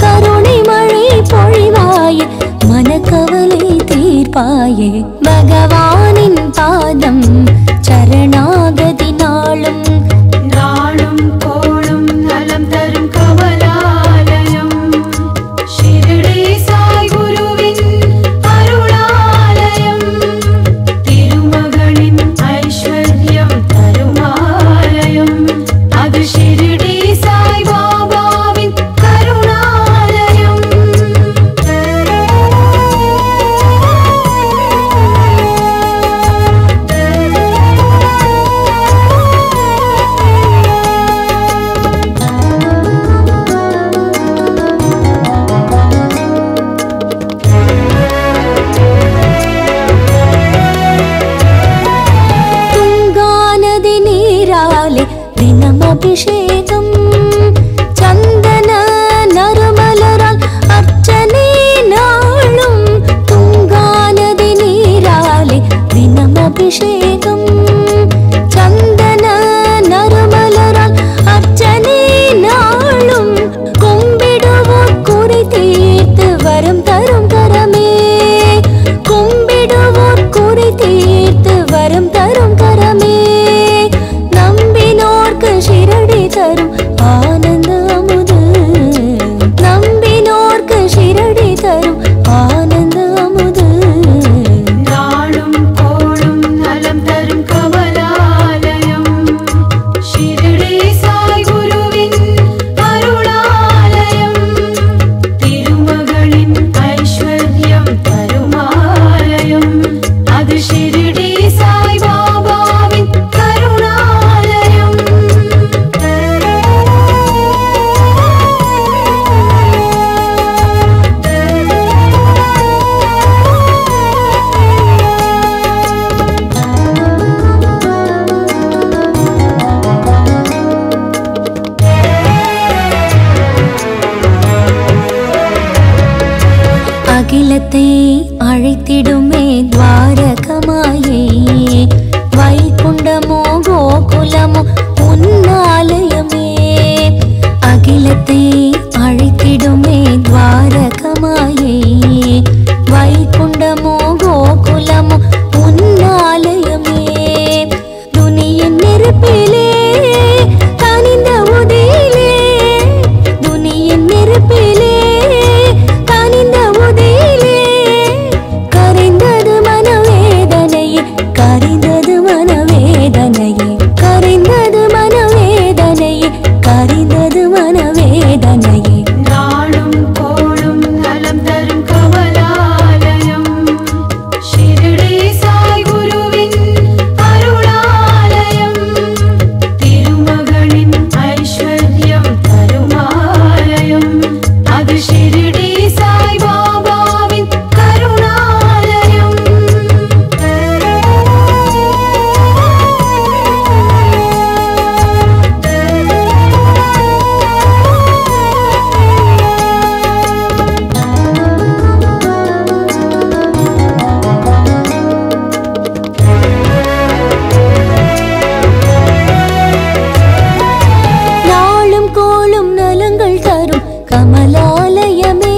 கருணை மழை பொழிவாயே மனக்கவலை தீர்ப்பாயே பகவானின் பாதம் சரணாகதி நாளும் நாளும் கோளும் நலம் தரும் கமலாலயம் ஷிரடி சாய் குருவின் அருளாலயம் திருமகனின் ஐஸ்வர்யம் தருமாலயம் அது ஷிரடி சாய் பாபாவின் கருணாலயம் துங்காநதி நீராலே தினம் அபிஷேகம் சந்தன நறுமலரால் அர்ச்சனை நாளும் துங்காநதி நீராலே தினம் அபிஷேகம் சந்தன நறுமலரால் அர்ச்சனை நாளும் கும்பிடுவோர் குறி தீர்த்து வரம் தரும் கரமே கும்பிடுவோர் குறி தீர்த்து வரம் தரும் கரமே நம்பினோர்க்கு ஷிரடி தரும் ஆனந்த அமுது நம்பினோர்க்கு ஷிரடி தரும் ஆனந்த அமுது நாளும் கோளும் நலம் தரும் கமலாலயம் ஷிரடி சாய் குருவின் அருளாலயம் திருமகளின் ஐஸ்வர்யம் தருமாலயம் அது ஷிரடி சாய் பாபாவின் கருணாலயம் அகிலத்தை அழைத்திடுமே துவாரகமாயே வைகுண்டமோ கோகுலமோ உன்னாலயமே அகிலத்தை அழைத்திடுமே துவாரகமாயே வைகுண்டமோ கோகுலமோ உன்னாலயமே துனியின் நெருப்பிலே தனிந்த உதியிலே துனியின் நெருப்பிலே கனிந்த உதியிலே கரைந்தது மனவேதனையே கரைந்தது மனவேதனையே கரைந்தது மனவேதனையே கரைந்தது மனவேதனையே நாளும் கோளும் நலம் தரும் கமலாலயம் ஷிரடி சாய் குருவின் அருளாலயம் திருமகனின் ஐஸ்வர்யம் தருமாலயம் அது ஷிரடி சாய் பாபாவின் கருணாலயம் நாளும் கோளும் நலங்கள் தரும் கமலாலயமே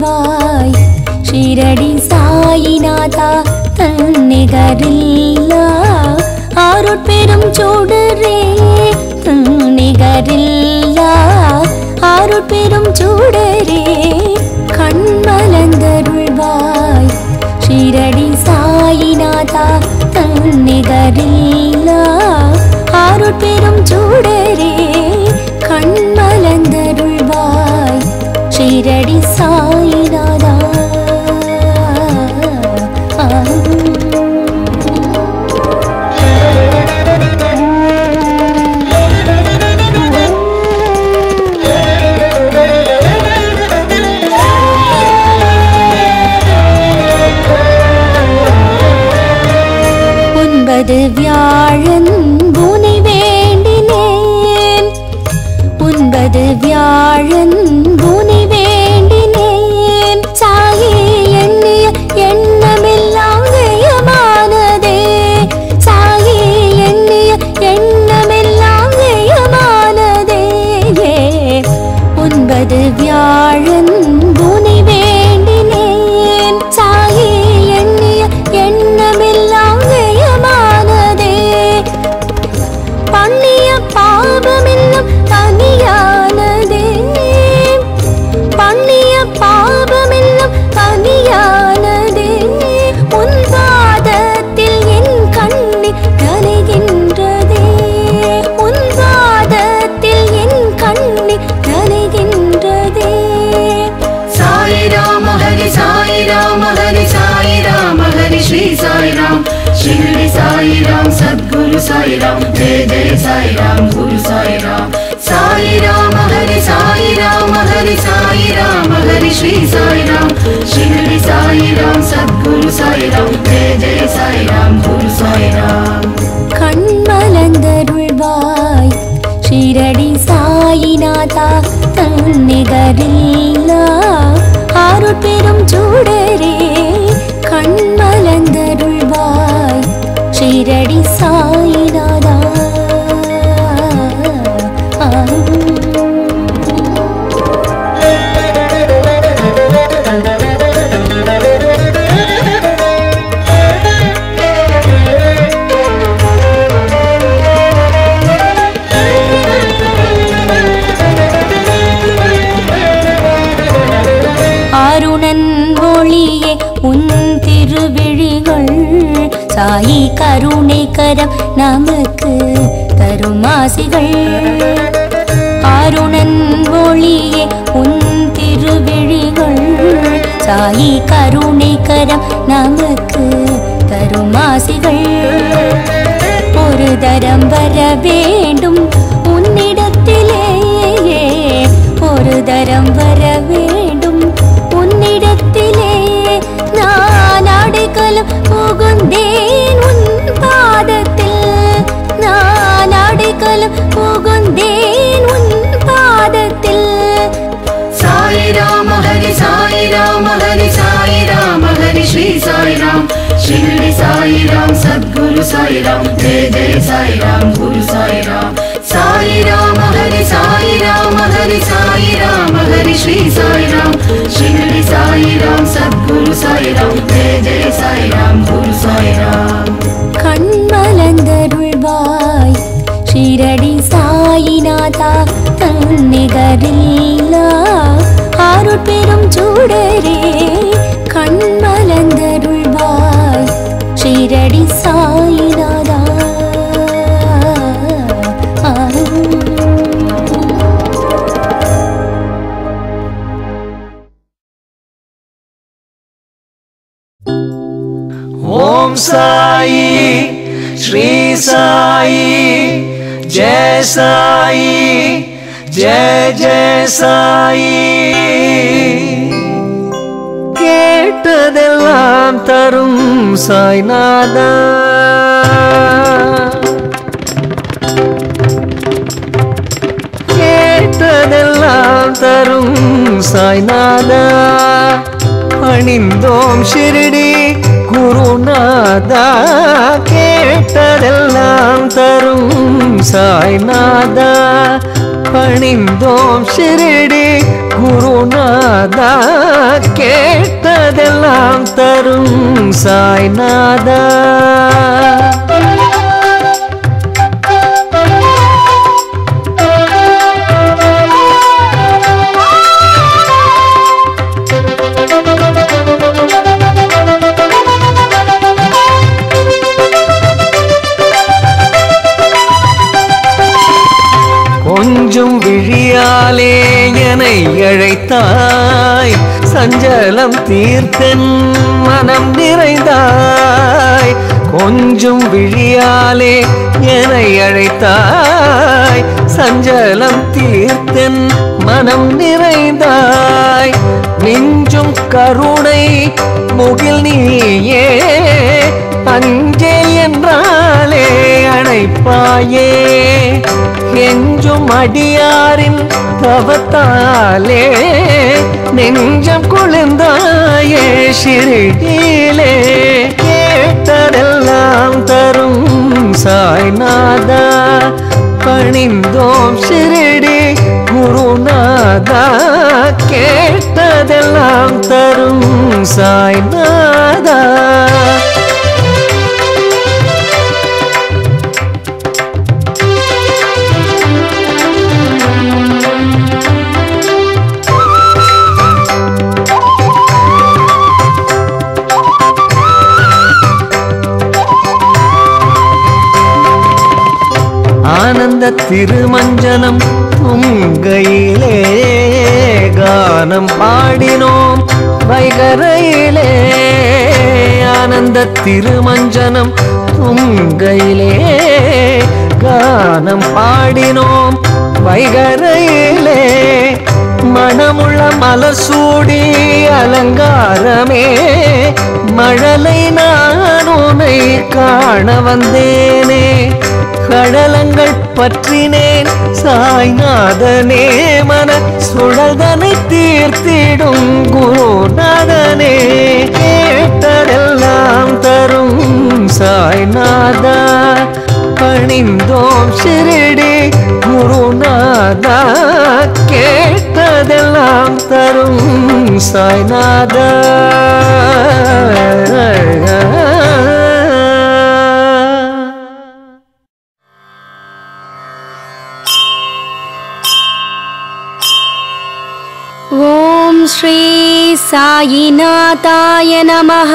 அருள்வாய் ஷீரடி சாயிநாதா தன்னிகரில்லா அருட்பெரும் சூடரே தன்னிகரில்லா அருட்பெரும் சூடரே கண்மலர்ந்தருள்வாய் ஷீரடி சாயிநாதா தன்னிகரில்லா அருட்பெரும் சூடரே கண்மலர்ந்தருள்வாய் ஷீரடி சாயிநாதா ஒன்பது வியாழன் புனை வேண்டினேன் ஒன்பது வியாழன் புனை வேண்டினேன் சாயி எண்ணிய எண்ணமெல்லாம் ஜெயமானதே சாயி எண்ணிய எண்ணமெல்லாம் ஜெயமானதே ஒன்பது வியாழன் புனை வேண்டினேன் சாயி எண்ணிய எண்ணமெல்லாம் ஜெயமானதே பண்ணிய பாவமெல்லாம் தனியானதே பண்ணிய பாவமெல்லாம் தனியானதே உன் பாதத்தில் என் கண்ணீர் நனைகின்றதே உன் பாதத்தில் என் கண்ணீர் நனைகின்றதே சாய் ராம ஹரி சாய் ராம ஹரி சாய் ராம ஹரி ஸ்ரீ சாய் ராம் शिरडी साई राम सद्गुरु साई राम जय जय साई राम गुरु साई राम हरि साई राम हरि साई राम हरि श्री साई राम शिरडी साई राम सद्गुरु साई राम जय जय साई राम गुरु साई राम கண்மலர்ந்தருள்வாய் ஷீரடி சாயிநாதா தன்னிகரில்லா அருட்பெரும் சூடரே கண்மலர்ந்தருள்வாய் ஷீரடி சாயிநாதா அருணன் ஒளியே உன் திருவிழிகள் சாயி கருணை கரம் நமக்கு தரும் ஆசிகள் அருணன் ஒளியே உன் திருவிழிகள் சாயி கருணை கரம் நமக்கு தரும் ஆசிகள் ஒரு தரம் வர வேண்டும் உன்னிடத்திலே ஒரு தரம் வர வேண்டும் உன்னிடத்திலே நான் அடைக்கலம் புகுந்தேன் உன் பாதத்தில் நான் அடைக்கலம் புகுந்தேன் உன் பாதத்தில் साई राम हरि साई राम हरि साई राम हरि श्री साई राम शिरडी साई राम सद्गुरु साई राम जय जय साई राम गुरु साई राम हरि साई राम हरि साई राम हरि श्री साई राम शिरडी साई राम सद्गुरु साई राम जय जय साई राम गुरु साई राम கண்மலர்ந்தருள்வாய் ஷீரடி சாயிநாதா தன்னிகரில்லா அருட்பெரும் சூடரே கண்மலர்ந்தருள்வாய் ஷீரடி சாயிநாதா ओम साई श्री साई जय साई जय जय साई கேட்டதெல்லாம் தரும் சாய்நாதா கேட்டதெல்லாம் தரும் சாய்நாதா பணிந்தோம் ஷிரடி குருநாதா கேட்டதெல்லாம் தரும் சாய்நாதா பணிந்தோம் ஷிரடி குருநாதா கேட்டதெல்லாம் தரும் சாய்நாதா கொஞ்சம் விழியாலே என்னை அழைத்தாய் சஞ்சலம் தீர்த்தன் மனம் நிறைந்தாய் கொஞ்சம் விழியாலே என்னை அழைத்தாய் சஞ்சலம் தீர்த்தன் மனம் நிறைந்தாய் நெஞ்சும் கருணை முகில் நீயே அஞ்சேல் என்றாலே அணைப்பாயே கெஞ்சும் அடியாரின் தவத்தாலே நெஞ்சம் குளிர்ந்தாயே ஷிரடியிலே கேட்டதெல்லாம் தரும் சாய்நாதா பணிந்தோம் ஷிரடி குருநாதா கேட்டதெல்லாம் தரும் சாய்நாதா ஆனந்த திருமஞ்சனம் துங்கையிலே கானம் பாடினோம் வைகரையிலே ஆனந்த திருமஞ்சனம் துங்கையிலே கானம் பாடினோம் வைகரையிலே மனமுள்ள மலர் சூடி அலங்காரமே மழலை நான் உன்னை காண வந்தேனே கடலங்கள் பற்றினேன் சாய்நாதனே மன சுழதனை தீர்த்திடும் குருநாதனே கேட்டதெல்லாம் தரும் சாய்நாதா பணிந்தோம் ஷிரடி குருநாதா கேட்டதெல்லாம் தரும் சாய்நாதா ஓம் ஸ்ரீ சாயிநாதாய நமः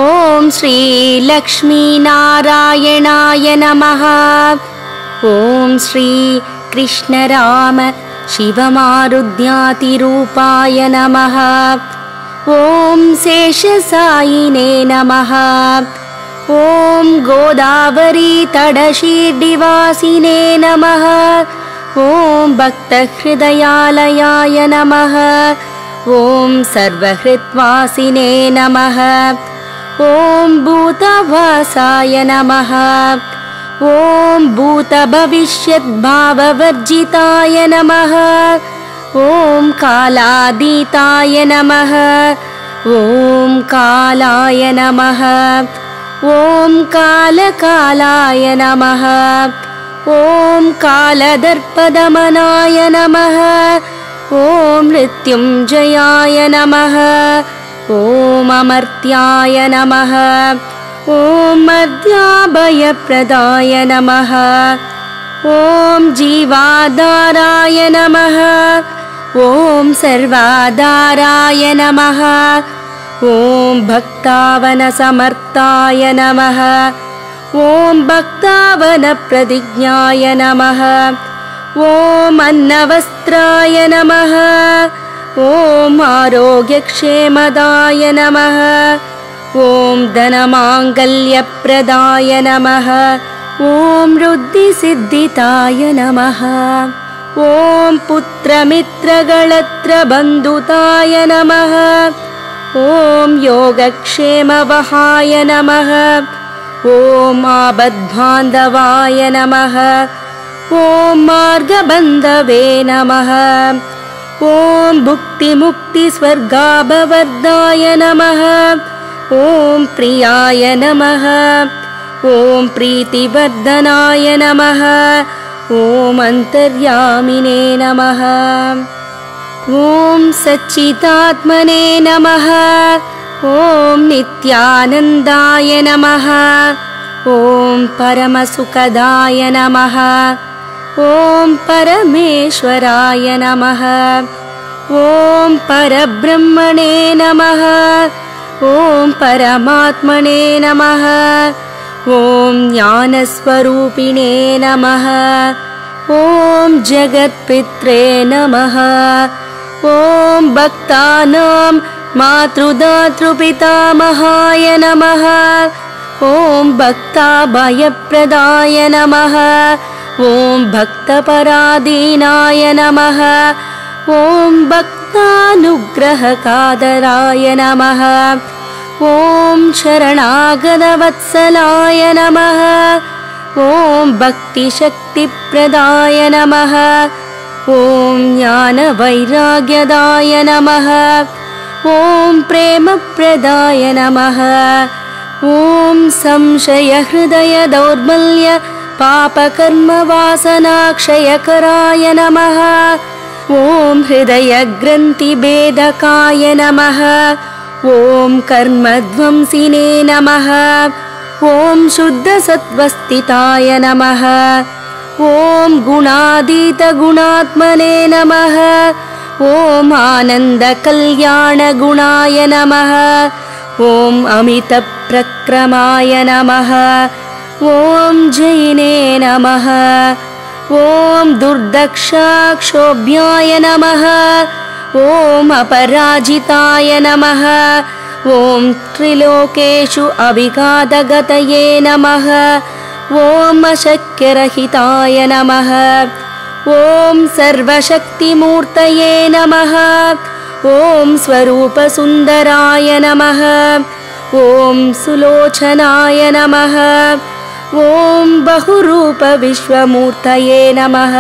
ஓம் ஸ்ரீ லக்ஷ்மி நாராயணாய நமः ஓம் ஸ்ரீ கிருஷ்ணராம சிவமாருத்யாதிரூபாய நமः ஓம் சேஷசாயினே நமः ஓம் கோதாவரி தடஷீர்டிவாசினே நமः ஓம் பக்தஹ்ருதயாலயாய நமः ஓம் சர்வஹ்ருத்வாசினே நமः ஓம் பூதவாசாய நமः ஓம் பூதபவிஷ்யத்பாவவர்ஜிதாய நமः ஓம் காலாதீதாய நமः ஓம் காலாய நமः ஓம் காலகாலாய நமः ஓம் காலதர்ப்பதமனாய நமः ஓம் மிருத்யுஞ்சயாய நமः ஓம் அமர்த்யாய நமः ஓம் மத்யாபயப்ரதாய நமः ஓம் ஜீவாதாராய நமः ஓம் சர்வாதாராய நமः ஓம் பக்தாவனசமர்த்தாய நமः ஓம் பக்தாவனப்பிரதிஜ்ஞாய நமः ஓம் அன்னவஸ்திராய நமः ஓம் ஆரோக்யக்ஷேமதாய நமः ஓம் தனமாங்கல்யப்ரதாய நமः ஓம் ருத்திசித்திதாய நமः ஓம் புத்திரமித்ரகளத்ரபந்துதாய நமः ஓம் யோகக்ஷேமவஹாய நமः ஓம் ஆபத்பாந்தவாய நமः ஓம் மார்கபந்தவே நமः ஓம் புக்திமுக்திஸ்வர்காபவர்தாய நமः ஓம் பிரியாய நமः ஓம் பிரீத்திவர்தனாய நமः ॐ अन्तर्यामिने नमः। ॐ सच्चिदात्मने नमः। ॐ नित्यानन्दाय नमः। ॐ परमसुखदाय नमः। ॐ परमेश्वराय नमः। ॐ परब्रह्मणे नमः। ॐ परमात्मने नमः। ॐ ज्ञानस्वरूपिणे नमः। ॐ जगत्पित्रे नमः। ॐ भक्तानां मातृदातृपितामहाय नमः। ॐ भक्ताभयप्रदाय नमः। ॐ भक्तपराधीनाय नमः। ॐ भक्तानुग्रहकादराय नमः। ॐ शरणागतवत्सलाय नमः। ॐ भक्तिशक्तिप्रदाय नमः। ॐ ज्ञानवैराग्यदाय नमः। ॐ प्रेमप्रदाय नमः। ॐ संशयहृदयदौर्बल्य पापकर्मवासनाक्षयकराय नमः। ॐ हृदयग्रन्थिभेदकाय नमः। ॐ कर्मध्वंसिने नमः। ॐ शुद्धसत्त्वस्थिताय नमः। ॐ गुणातीतगुणात्मने नमः। ॐ आनन्दकल्याणगुणाय नमः। ॐ अमितप्रक्रमाय नमः। ॐ जैने नमः। ॐ दुर्दक्षाक्षोभ्याय नमः। ॐ अपराजिताय नमः। ॐ त्रिलोकेषु अविघातगतये नमः। ॐ अशक्यरहिताय नमः। ॐ सर्वशक्तिमूर्तये नमः। ॐ स्वरूपसुन्दराय नमः। ॐ सुलोचनाय नमः। ॐ बहुरूपविश्वमूर्तये नमः।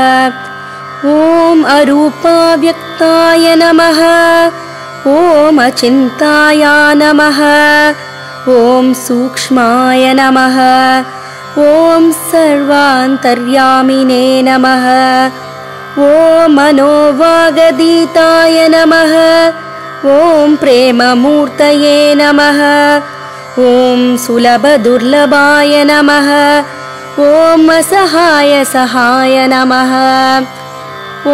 ॐ अरूपाव्यक्ताय नमः। ॐ अचिन्ताय नमः। ॐ सूक्ष्माय नमः। ॐ सर्वान्तर्यामिने नमः। ॐ मनोवागदीताय नमः। ॐ प्रेममूर्तये नमः। ॐ सुलभदुर्लभाय नमः। ॐ असहायसहाय नमः। ॐ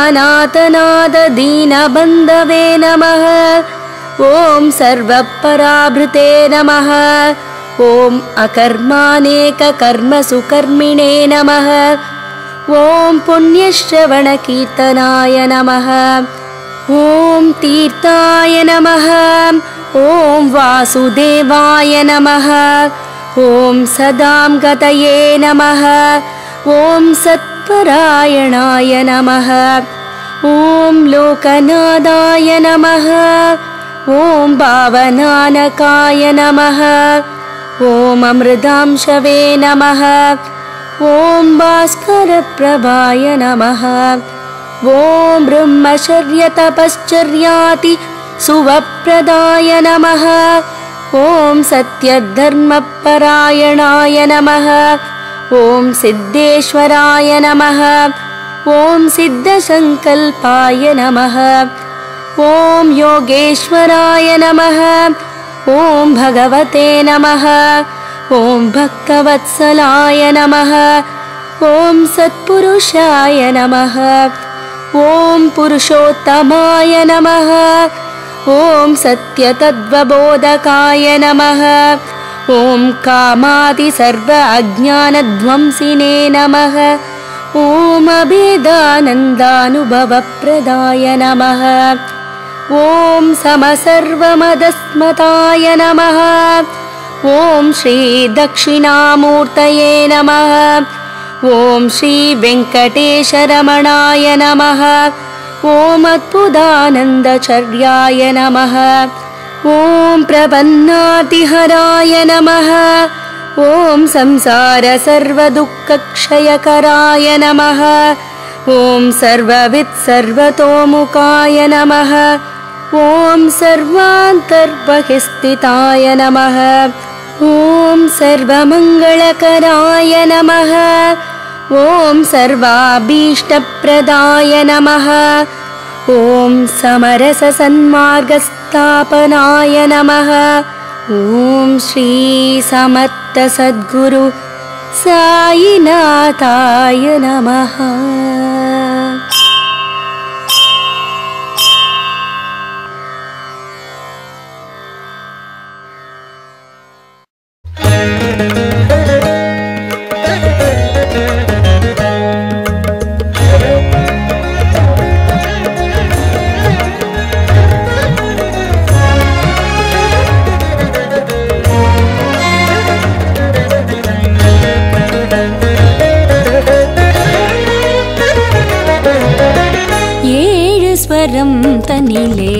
अनाथनाथदीनबन्धवे नमः। ॐ सर्वपराभृते नमः। ॐ अकर्मानेककर्मसुकर्मिणे नमः। ॐ पुण्यश्रवणकीर्तनाय नमः। ॐ तीर्थाय नमः। ॐ वासुदेवाय नमः। ॐ सदां गतये नमः। ॐ सत्परायणाय नमः। ॐ लोकनादाय नमः। ॐ भावनानकाय नमः। ॐ अमृतांशवे नमः। ॐ भास्करप्रभाय नमः। ॐ ब्रह्मचर्यतपश्चर्याति सुवप्रदाय नमः। ॐ सत्यधर्मपरायणाय नमः। ॐ सिद्धेश्वराय नमः। ॐ सिद्धसङ्कल्पाय नमः। ॐ योगेश्वराय नमः। ॐ भगवते नमः। ॐ भक्तवत्सलाय नमः। ॐ सत्पुरुषाय नमः। ॐ पुरुषोत्तमाय नमः। ॐ सत्यतत्त्वबोधकाय नमः। ॐ कामादिसर्व अज्ञानध्वंसिने नमः। ॐ अभेदानन्दानुभवप्रदाय नमः। ॐ समसर्वमदस्मताय नमः। ॐ श्रीदक्षिणामूर्तये नमः। ॐ श्रीवेङ्कटेशरमणाय नमः। ॐ अद्भुतानन्दचर्याय नमः। ॐ प्रपन्नातिहराय नमः। ॐ संसारसर्वदुःखक्षयकराय नमः। ॐ सर्ववित्सर्वतोमुखाय नमः। ॐ सर्वान्तर्बहिस्थिताय नमः। ॐ सर्वमङ्गलकराय नमः। ॐ सर्वाभीष्टप्रदाय नमः। ॐ समरससन्मार्गस्थापनाय नमः। ॐ श्री समर्थ सद्गुरु साईनाथाय नमः। तनिले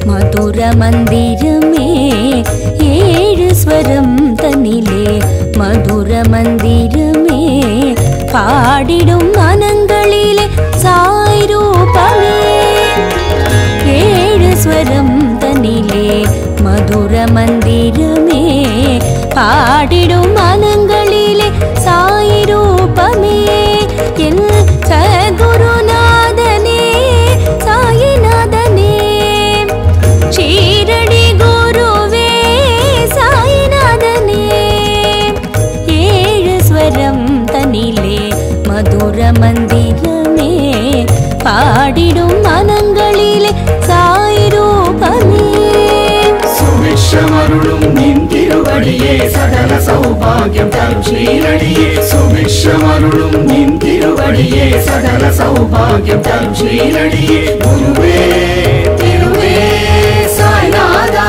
मधुर मंदिर में ஏழு ஸ்வரம் தனிலே மதுர மந்திர में பாடிடும் மனங்களிலே சாய் ரூபமே ஏழு ஸ்வரம் தனிலே மதுர மந்திர में பாடிடும் மனங்களிலே சாய் ரூபமே என் சத்குருநாதனே சாயிநாதனே ஷீரடி குருவே சாயிநாதனே ஏழு ஸ்வரம் தனிலே மதுர மந்திரமே பாடிடும் மனங்களிலே சாய் ரூபமே சுவிஷ்மருளும் நின் திருவடியே சகல சௌபாகியம் தரும் ஸ்ரீரடியே சுவிஷ்மருளும் நின் திருவடியே சகல சௌபாகியம் தரும் ஸ்ரீரடியே குருவே திருவே சாய்நாதா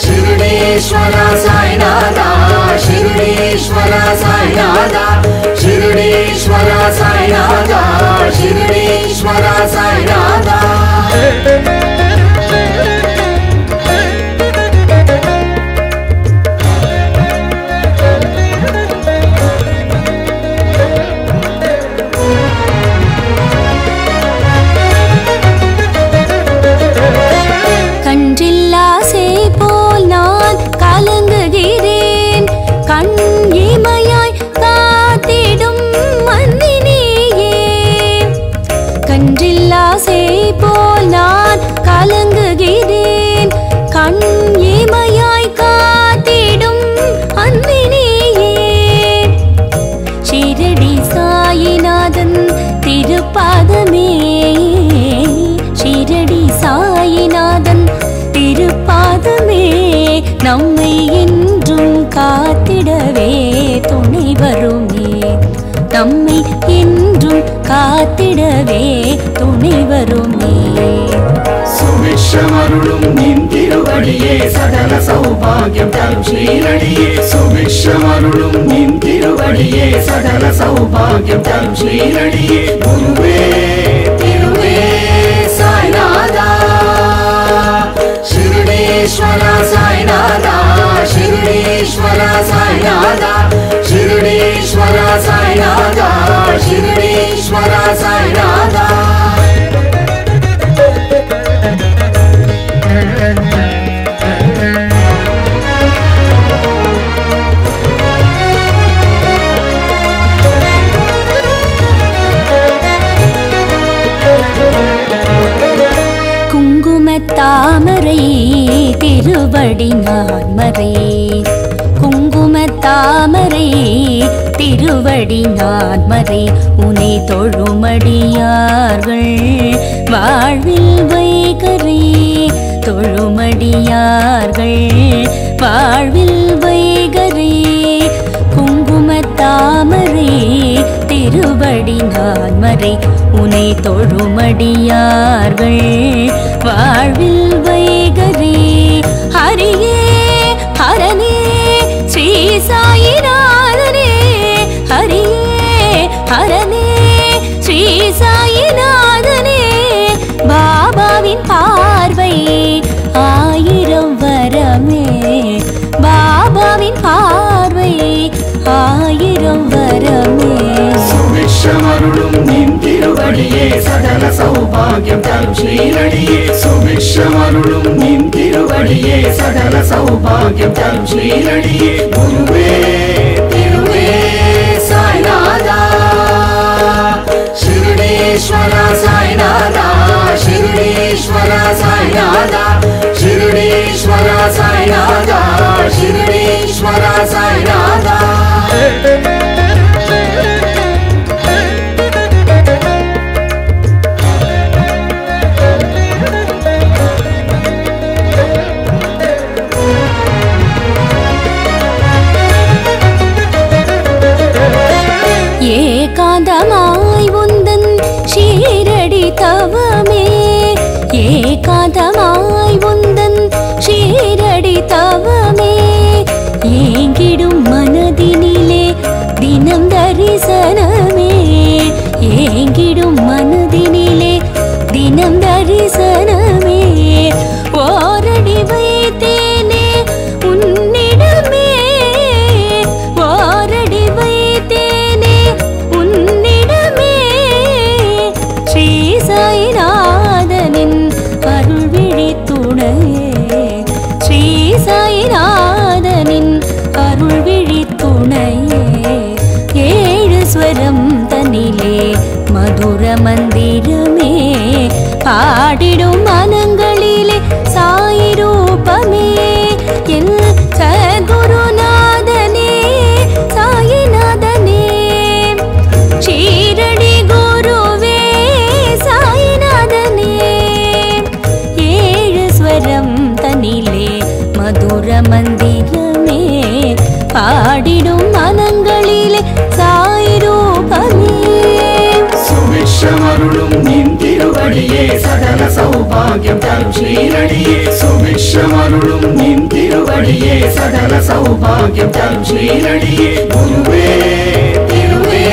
ஷிரடீஸ்வர சாய்நாதா ஷிரடீஸ்வர சாய்நாதா ஷிரடீஸ்வர சாய்நாதா ஷிரடீஸ்வர சாய்நாதா திருப்பாதமே ஷீரடி சாயிநாதன் திருப்பாதமே நம்மை என்றும் காத்திடவே துணை வருமே நம்மை என்றும் காத்திடவே துணை வருமே சுவிஷ்மருளும் நின் திருவடியே சகல சௌபாகியம் தரும் ஸ்ரீரடியே சுவிஷ்மருளும் நின் திருவடியே சகல சௌபாகியம் தரும் ஸ்ரீரடியே குருவே திருவே சாய்நாதா ஷிரடீஸ்வர சாய்நாதா ஷிரடீஸ்வர சாய்நாதா ஷிரடீஸ்வர சாய்நாதா ஷிரடீஸ்வர சாய்நாதா தாமரை திருவடி நான்மறை குங்கும தாமரை திருவடி நான்மறை உனை தொழுமடியார்கள் வாழ்வில் வைகரே தொழுமடியார்கள் வாழ்வில் வைகரே குங்கும தாமரை திருவடி நான்மறை உனை தொழுமடியார்கள் வாழ்வில் வைகரே ஹரியே ஹரனே ஸ்ரீ சாயிநாதனே ஹரியே ஹரனே ஸ்ரீ சாயிநாதனே பாபாவின் பார்வை ஆயிரம் வரமே பாபாவின் பார்வை ஆயிரம் வரமே சுவிஷ்மருளும் நின் திருவடியே சகல சௌபாகியம் தரும் ஸ்ரீரடியே சுவிஷ்மருளும் நின் திருவடியே சகல சௌபாகியம் தரும் ஸ்ரீரடியே குருவே திருவே சாய்நாதா ஏகாந்தமாய் உந்தன் ஷீரடி தவமே ஏகாந்தமாய் உந்தன் ஷீரடி தவமே ஏங்கிடும் மனதினிலே தினம் தரிசனமே ஏங்கிடும் மனதினிலே தினம் தரிசனமே ஓரடி வைத்தேனே உன்னிடமே ஓரடி வைத்தேனே உன்னிடமே ஸ்ரீ சாய்நாதனின் அருள்விழி துணையே ஸ்ரீ சாய்நாதனின் அருள்விழி துணையே ஏழு ஸ்வரம் தனிலே மதுர மந்திரமே பாடிடும் மனங்களிலே சாய் ரூபமே என் சத்குருநாதனே சாயிநாதனே ஷீரடி குருவே சாயிநாதனே ஏழு ஸ்வரம் தனிலே மதுர மந்திரமே பாடிடும் மனங்களிலே சாய் ரூபமே சுபிக்ஷமருளும் நின் திருவடியே சகல சௌபாகியம் தரும் ஸ்ரீரடியே சுபிக்ஷமருளும் நின் திருவடியே சகல சௌபாகியம் தரும் ஸ்ரீரடியே குருவே திருவே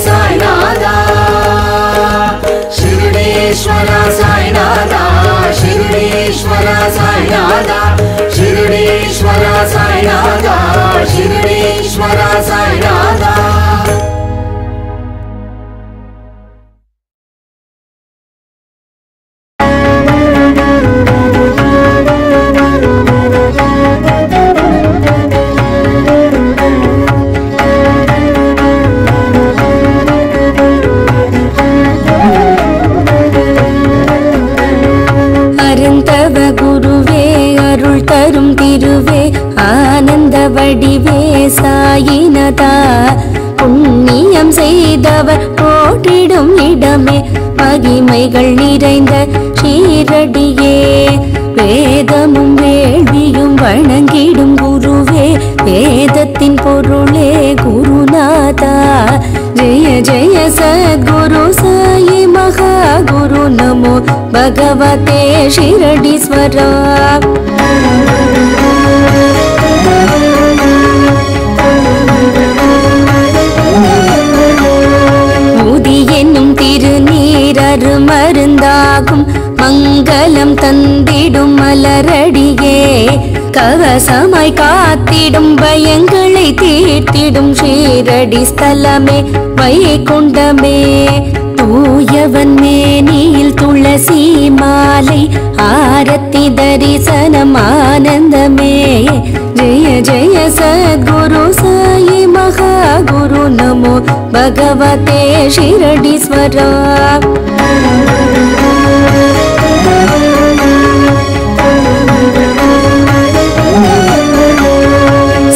சாய்நாதா ஷிரடீஸ்வர சாய்நாதா ஷிரடீஸ்வர சாய்நாதா ஷிரடீஸ்வர சாய்நாதா ஷிரடீஸ்வர சாய்நாதா வடிவே சாயினதா புண்ணியம் செய்தவர் போற்றிடும் இடமே மகிமைகள் நிறைந்த ஷீரடியே வேதமும் வேள்வியும் வணங்கிடும் குருவே வேதத்தின் பொருளே குருநாதா ஜெய ஜெய சத்குரு சாயி மகா குரு நமோ பகவதே ஷிரடீஸ்வரா ஊதி என்னும் திருநீரரு மருந்தாகும் மங்களம் தந்திடும் மலரடியே கவசமாய் காத்திடும் பயங்களை தீர்த்திடும் ஷீரடி ஸ்தலமே வைகுண்டமே தூயவன் மேனியில் துளசி மாலை ஆரத்தி தரிசனம் ஆனந்தமே ஜெய ஜெய சத்குரு சாயி மகா குரு நமோ பகவதே ஷிரடீஸ்வரா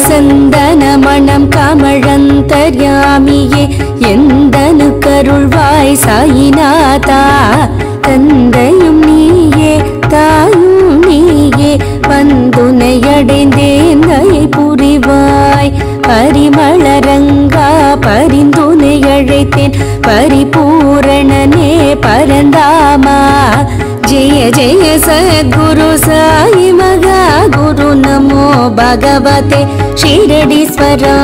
சந்தன மணம் கமழந்தர்யாமியே எந்தனு கருள்வாய் சாயிநாதா தந்தையும் நீயே தாயும் நீயே வந்துனையடைந்தேன் தயை புரிவாய் பரிமளரங்கா பரிந்துனை அழைத்தேன் பரிபூரணனே பரந்தாமா ஜெய ஜெய சத்குரு சாயி மகா குரு நமோ பகவதே ஷிரடீஸ்வரா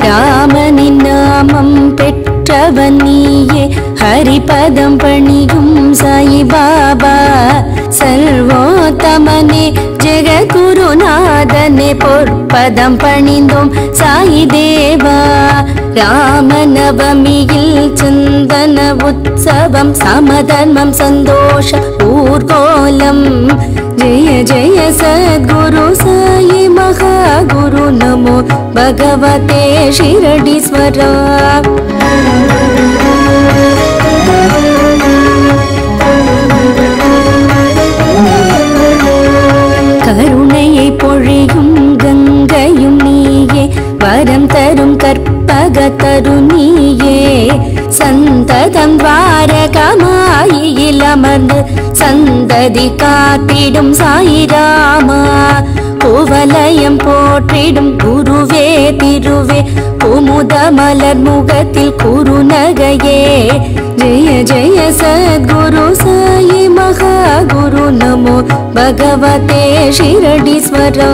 ராமனின் நாமம் பெற்றவன் நீயே ஹரிபதம் பணியும் சாயி பாபா சர்வோத்தமனே ஜெகத்குருநாதனே பொற்பதம் பணிந்தோம் சாயி தேவா ராமநவமியில் சந்தன உற்சவம் சமதர்மம் சந்தோஷ ஊர்கோலம் ஜெய ஜெய சத்குரு சாயி மகா குரு நமோ பகவதே ஷிரடீஸ்வரா தருணியே சந்ததம் துவாரகமாயில் அமர்ந்து சந்ததி காத்திடும் சாயிராமா குவலயம் போற்றிடும் குருவே திருவே குமுத மலர் முகத்தில் குருநகையே ஜெய ஜெய சத்குரு சாயி மகா குரு நமோ பகவதே ஷிரடீஸ்வரா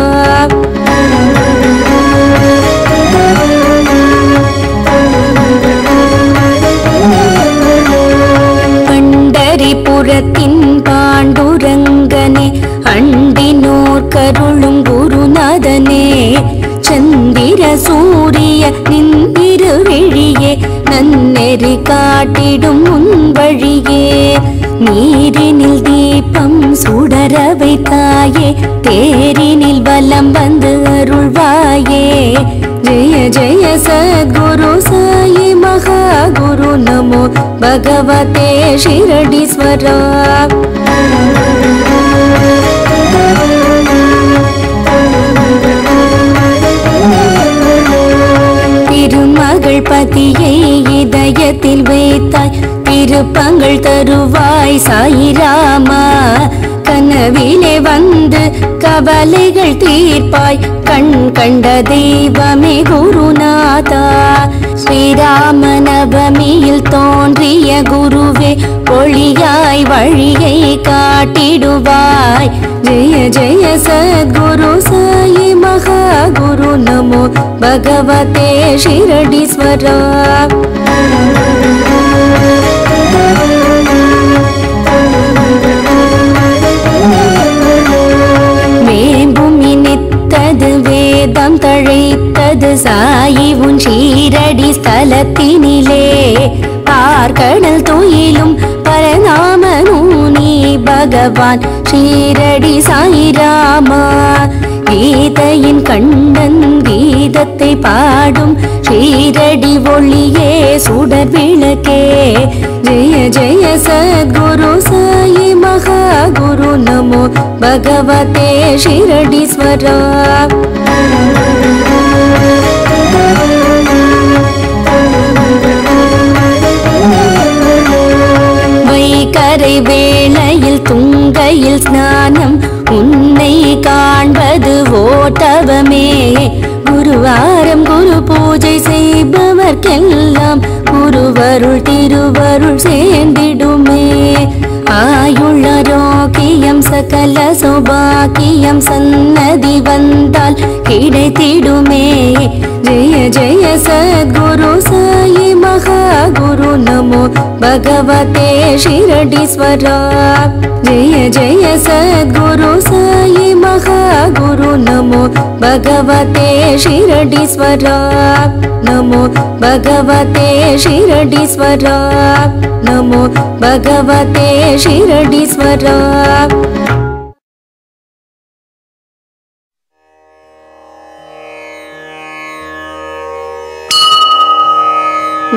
பண்டரிபுரத்தின் பாண்டுரங்கனே அண்டினோர் கருளும் குருநாதனே சந்திர சூரிய நின்றிருவிழியே நன்னெறி காட்டிடும் முன்வழியே நீரினில் தீபம் சுடர வைத்தாயே தேரினில் வலம் வந்து அருள்வாயே ஜெய ஜெய சத்குரு சாயி மகா குரு நமோ பகவதே ஷிரடீஸ்வரா திருமகள் பதியை இதயத்தில் வைத்தாய் திருப்பங்கள் தருவாய் சாயிராமா கனவிலே வந்து கவலைகள் தீர்ப்பாய் கண் கண்ட தெய்வமே குருநாதா ஸ்ரீராம நவமியில் தோன்றிய குருவே ஒளியாய் வழியை காட்டிடுவாய் ஜெய ஜெய சத்குரு சாயி மகா குரு நமோ பகவதே ஷிரடீஸ்வரா வேம்புமி நித்தது வேதம் தழைத்தது சாயி உன் ஷீரடி ஸ்தலத்தினிலே பார்க்கடல் துயிலும் பரநாம நூனி பகவான் ஷீரடி சாயிராமா கீதையின் கண்ணன் கீதத்தை பாடும் ஷீரடி ஒளியே சுடர் விளக்கே ஜெய ஜெய சத்குரு சாயி மகா குரு நமோ பகவதே ஷிரடீஸ்வரா வைகரை வேளையில் துங்கையில் ஸ்நானம் உன்னை காண்பது ஓட்டவமே குருவாரம் குரு பூஜை செய்பவர்க்கெல்லாம் குருவருள் திருவருள் சேர்ந்திடுமே ஆயுளாரோக்கியம் சகல சௌபாக்கியம் சன்னதி வந்தால் கிடைத்திடுமே ஜெய ஜெய சத்குரு சாயி மகா குரு நமோ பகவதே ஷிரடீஸ்வரா ஜெய ஜெய சத்குரு சாயி மகா குரு நமோ பகவதே ஷிரடீஸ்வரா நமோ பகவதே ஷிரடீஸ்வரா நமோ பகவதே ஷிரடீஸ்வரா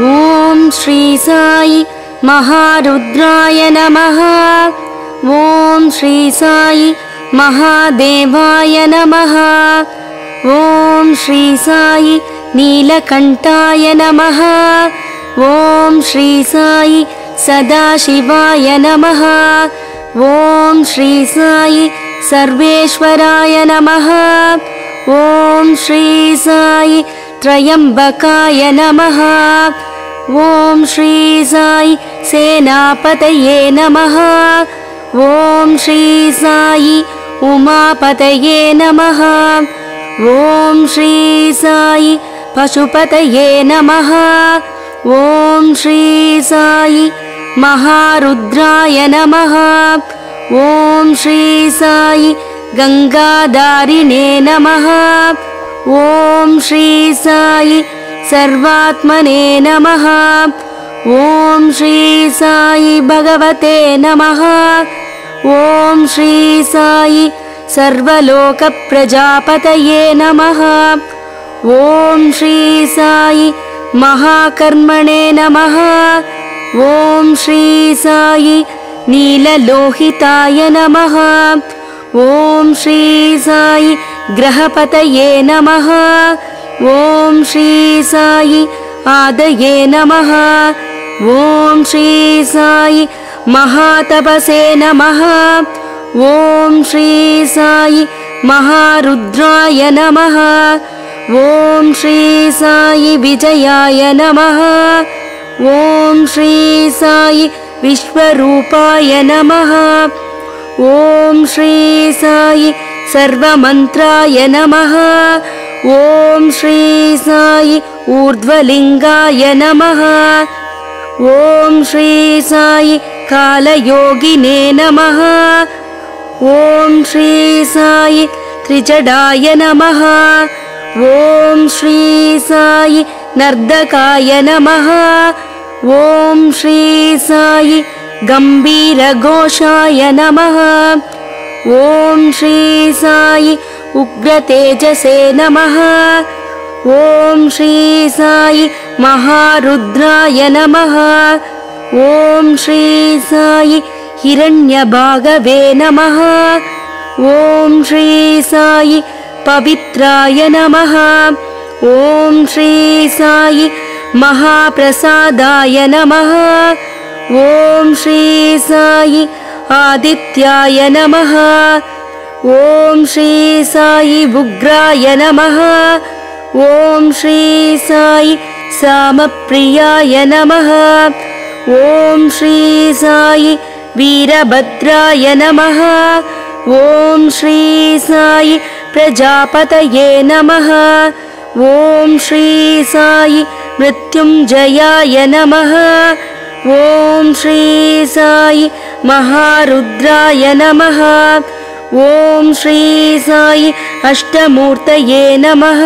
ஓம் ஸ்ரீ சாயி மகாருத்ராய நமः ஓம் ஸ்ரீ சாயி மகாதேவாய நமः ஓம் ஸ்ரீ சாயி நீலகண்டாய நமः ஓம் ஸ்ரீ சாயி சதாசிவாய நமः ஓம் ஸ்ரீ சாயி சர்வேஸ்வராய நமः ஓம் ஸ்ரீ சாயி त्रयंबकाय नमः ओम श्री साई सेनापतये नमः ओम श्री साई उमापतये नमः ओम श्री साई पशुपतये नमः ओम श्री साई महारुद्राय नमः ओम श्री साई गंगाधारिणे नमः ओम श्री साई सर्वात्मने नमः ओम श्री साई भगवते नमः ओम श्री साई सर्वलोक प्रजापतये नमः ओम श्री साई महाकर्मणे नमः ओम श्री साई नीललोहिताय नमः ओम श्री साई ग्रहपतये नमः ओम श्री साई आदये नमः। ॐ श्री साई महातपसे नमः। ॐ श्री साई महारुद्राय नमः। ॐ श्री साई विजयाय नमः। ॐ श्री साई विश्वरूपाय नमः। ॐ श्री साई सर्वमन्त्राय नमः। ॐ श्री साई ऊर्ध्वलिङ्गाय नमः। ॐ श्री साई कालयोगिने नमः। ॐ श्री साई त्रिजडाय नमः। ॐ श्री साई नर्दकाय नमः। ॐ श्री साई गम्भीरघोषाय नमः। ॐ श्री साई उग्रतेजसे नमः। ॐ श्री साई महारुद्राय नमः। ॐ श्री साई हिरण्यभागवे नमः। ॐ श्री साई पवित्राय नमः। ॐ श्री साई महाप्रसादाय नमः। ॐ श्री साई आदित्याय नमः। ॐ श्री साई उग्राय नमः। ॐ श्री साई सामप्रियाय नमः। ॐ श्री साई वीरभद्राय नमः। ॐ श्री साई प्रजापतये नमः। ॐ श्री साई मृत्युञ्जयाय नमः। ॐ श्री साई महारुद्राय नमः। ॐ श्री साई अष्टमूर्तये नमः।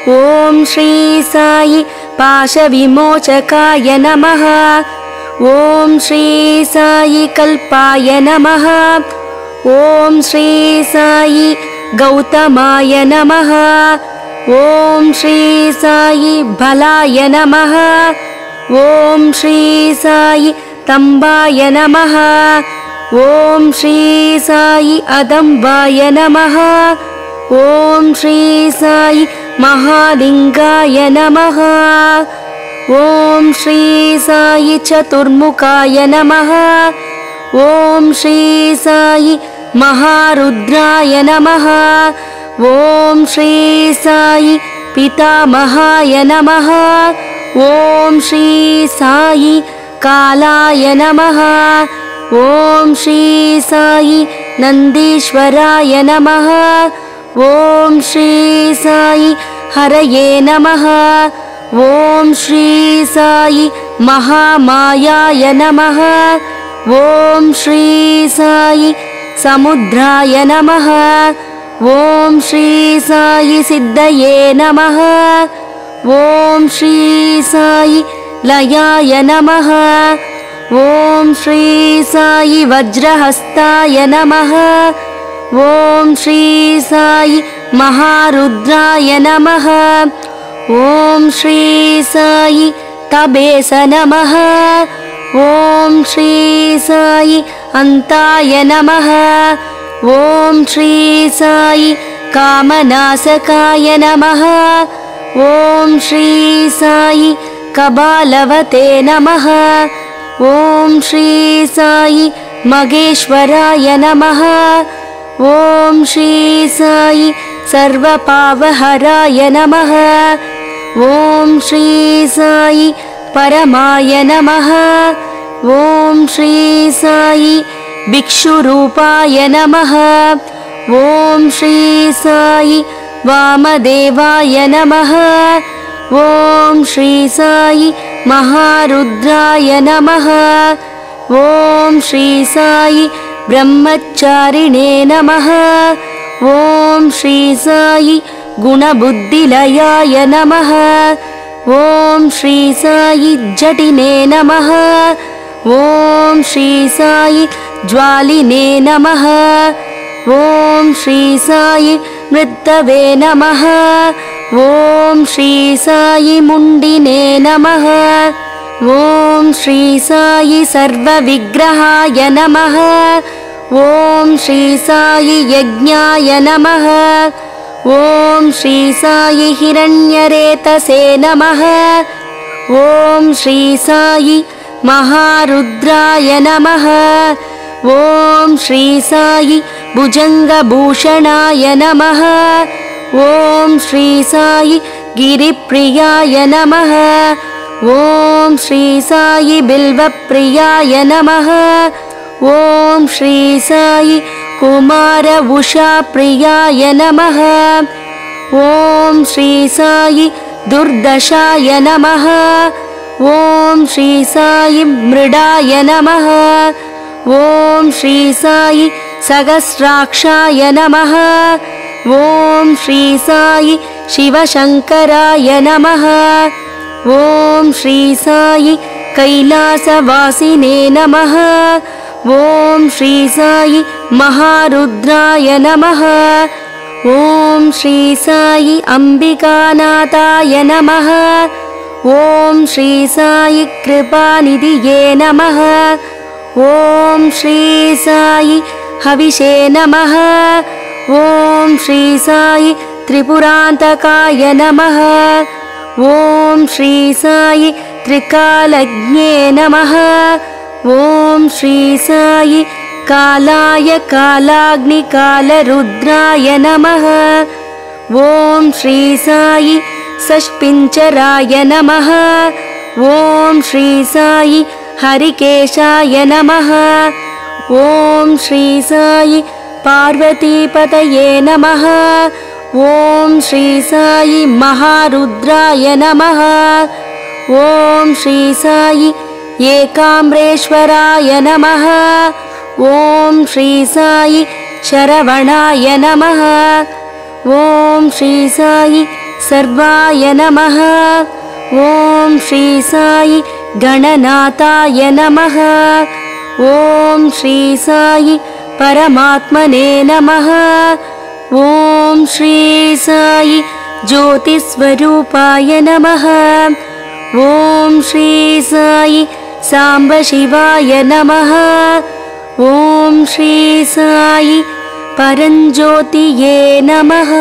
ॐ श्री साई पाशविमोचकाय नमः। ॐ श्री साई कल्पाय नमः। ॐ श्री साई गौतमाय नमः। ॐ श्री साई बलाय नमः। ॐ श्री साई तम्बाय नमः। ॐ श्री साई अदम्बाय नमः। ॐ श्री साई महालिङ्गाय नमः। ॐ श्री साई चतुर्मुखाय नमः। ॐ श्री साई महारुद्राय नमः। ॐ श्री साई पितामहाय नमः। ॐ श्री साई कालाय नमः। ॐ श्री साई नन्दीश्वराय नमः। ॐ श्री साई हरये नमः। ॐ श्री साई महामायाय नमः। ॐ श्री साई समुद्राय नमः। ॐ श्री साई सिद्धये नमः। ॐ श्री साई लयाय नमः। ॐ श्री साई वज्रहस्ताय नमः। ॐ श्री साई महारुद्राय नमः। ॐ श्री साई तबेस नमः। ॐ श्री साई अन्ताय नमः। ॐ श्री साई कामनाशकाय नमः। ॐ श्री साई कबालवते नमः। ॐ श्री साई मगेश्वराय नमः। ॐ श्री साई सर्वपावहराय नमः। ॐ श्री साई परमाय नमः। ॐ श्री साई भिक्षुरूपाय नमः। ॐ श्री साई वामदेवाय नमः। ॐ श्री साई महारुद्राय नमः। ॐ श्री साई ब्रह्मचारिणे नमः। ॐ श्री साई गुणबुद्धिलयाय नमः। ॐ श्री साई जटिने नमः। ॐ श्री साई ज्वालिने नमः। ॐ श्री साई मृत्तवे नमः। ॐ श्री साई मुण्डिने नमः। ॐ श्री साई सर्वविग्रहाय नमः। ॐ श्री साई यज्ञाय नमः। ॐ श्री साई हिरण्यरेतसे नमः। ॐ श्री साई महारुद्राय नमः ॐ श्री साई भुजङ्गभूषणाय नमः ॐ श्री साई गिरिप्रियाय नमः ॐ श्री साई बिल्वप्रियाय नमः ॐ श्री साई कुमार उषा प्रियाय नमः ॐ श्री साई दुर्दशाय नमः ॐ श्री साई मृडाय नमः ॐ श्री साई सहस्राक्षाय नमः ॐ श्री साई शिवशङ्कराय नमः ॐ श्री साई कैलासवासिने नमः ॐ श्री साई महारुद्राय नमः ॐ श्री साई अम्बिकानाथाय नमः ॐ श्री साई कृपानिधिये नमः ॐ श्री साई हविषे नमः ॐ श्री साई त्रिपुरान्तकाय नमः ॐ श्री साई त्रिकालज्ञे नमः ॐ श्री साई कालाय कालाग्निकालरुद्राय नमः ॐ श्री साई सष्पिञ्चराय नमः ॐ श्री साई हरिकेशाय नमः ॐ श्री साई पार्वतीपतये नमः ॐ श्री साई महारुद्राय नमः ॐ श्री साई एकाम्रेश्वराय नमः ॐ श्री साई शरवणाय नमः ॐ श्री साई सर्वाय नमः ॐ श्री साई गणनाथाय नमः ॐ श्री साई परमात्मने नमः ॐ श्री साई ज्योतिस्वरूपाय नमः ॐ श्री साई साम्बशिवाय नमः ॐ श्री साई परञ्ज्योतिये नमः।